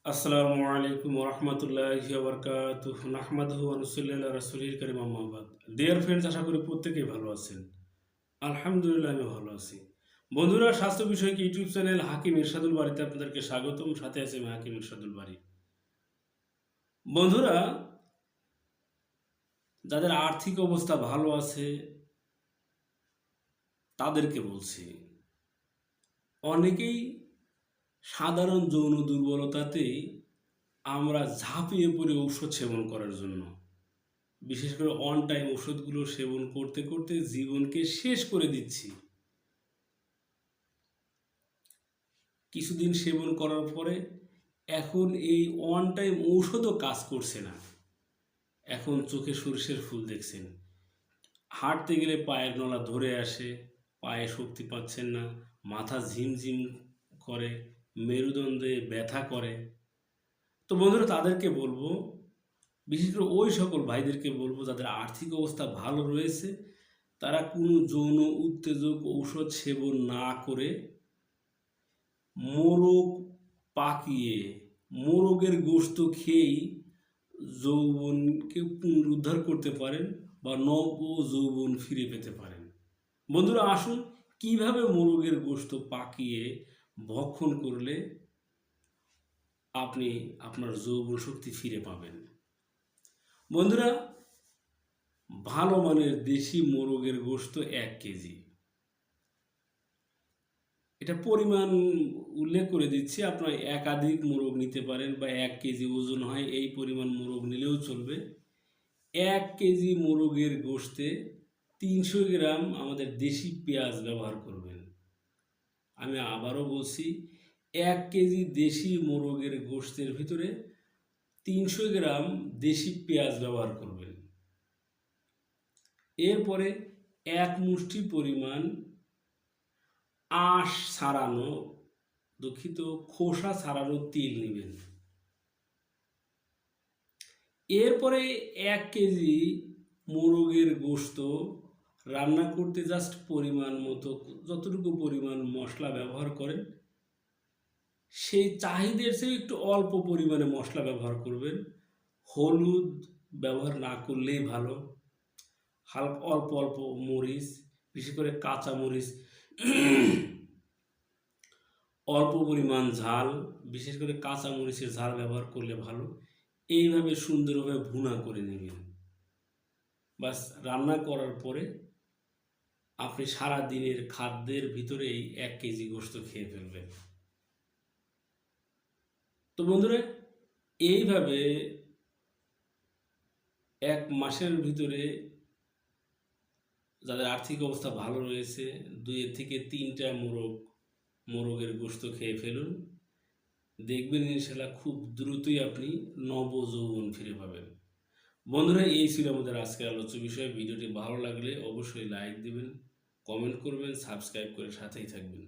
আসসালামু আলাইকুম ওরহমতুল্লাহি ওয়াবারাকাতুহ নাহমাদুহু ওয়া নুসাল্লি আলা রাসূলিল কারীম আম্মা বাদ। ডিয়ার ফ্রেন্ডস, আশা করি প্রত্যেকেই ভালো আছেন। আলহামদুলিল্লাহ আমি ভালো আছি। বন্ধুরা, স্বাস্থ্য বিষয়ক ইউটিউব চ্যানেল হাকিম ইরশাদুল বারীতে আপনাদেরকে স্বাগতম। সাথে আছি আমি হাকিম ইরশাদুল বারী। বন্ধুরা, যাদের আর্থিক অবস্থা ভালো আছে তাদেরকে বলছি, অনেকেই সাধারণ যৌন দুর্বলতাতেই আমরা ঝাঁপিয়ে পড়ি ঔষধ সেবন করার জন্য। বিশেষ করে অন টাইম ওষুধগুলো সেবন করতে করতে জীবনকে শেষ করে দিচ্ছি। কিছুদিন সেবন করার পরে এখন এই অন টাইম ঔষধও কাজ করছে না। এখন চোখে সর্ষের ফুল দেখছেন, হাঁটতে গেলে পায়ের নলা ধরে আসে, পায়ে শক্তি পাচ্ছেন না, মাথা ঝিমঝিম করে, মেরুদণ্ডে ব্যথা করে। তো বন্ধুরা, তাদেরকে বলবো, বিশেষ করে ওই সকল ভাইদেরকে বলবো যাদের আর্থিক অবস্থা ভালো রয়েছে, তারা কোনো যৌন উত্তেজক ঔষধ সেবন না করে মোরগ পাকিয়ে মোরগের গোশত খেয়েই যৌবনকে পুনরুদ্ধার করতে পারেন বা নব যৌবন ফিরে পেতে পারেন। বন্ধুরা, আসুন কিভাবে মোরগের গোশত পাকিয়ে ভক্ষণ করলে আপনি আপনার যৌবন শক্তি ফিরে পাবেন। বন্ধুরা, ভালো মানের দেশি মোরগের গোশত 1 কেজি। এটা পরিমাণ উল্লেখ করে দিচ্ছি, আপনার একাধিক মোরগ নিতে পারেন বা 1 কেজি ওজন হয় এই পরিমাণ মোরগ নিলেও চলবে। 1 কেজি মোরগের গোশতে 300 গ্রাম আমাদের দেশি পেঁয়াজ ব্যবহার করবেন। আমি আবারও বলছি, 1 কেজি দেশি মোরগের গোশতের ভিতরে 300 গ্রাম দেশি পেঁয়াজ ব্যবহার করবেন। এরপরে 1 মুষ্টি পরিমাণ আঁশ ছাড়ানো, দুঃখিত, খোসা ছাড়ানো তিল নেবেন। এরপরে 1 কেজি মোরগের গোশত রান্না করতে জাস্ট পরিমাণ মতো, যতটুকু পরিমাণ মশলা ব্যবহার করেন সেই চাহিদার চেয়ে একটু অল্প পরিমাণে মশলা ব্যবহার করবেন। হলুদ ব্যবহার না করলেই ভালো। হালকা অল্প অল্প মরিচ, বিশেষ করে কাঁচা মরিচ, অল্প পরিমাণ ঝাল, বিশেষ করে কাঁচা মরিচের ঝাল ব্যবহার করলে ভালো। এইভাবে সুন্দরভাবে ভুনা করে নেবেন। বাস, রান্না করার পরে আপনি সারা দিনের খাদ্যের ভিতরে এই 1 কেজি গোশত খেয়ে ফেলবেন। তো বন্ধুরা, এইভাবে 1 মাসের ভিতরে যাদের আর্থিক অবস্থা ভালো রয়েছে 2 থেকে 3টা মোরগের গোশত খেয়ে ফেলুন। দেখবেন ইনশাল্লাহ খুব দ্রুতই আপনি নবযৌবন ফিরে পাবেন। বন্ধুরা, এই ছিল আমাদের আজকের আলোচ্য বিষয়। ভিডিওটি ভালো লাগলে অবশ্যই লাইক দিবেন, কমেন্ট করবেন, সাবস্ক্রাইব করে সাথেই থাকবেন।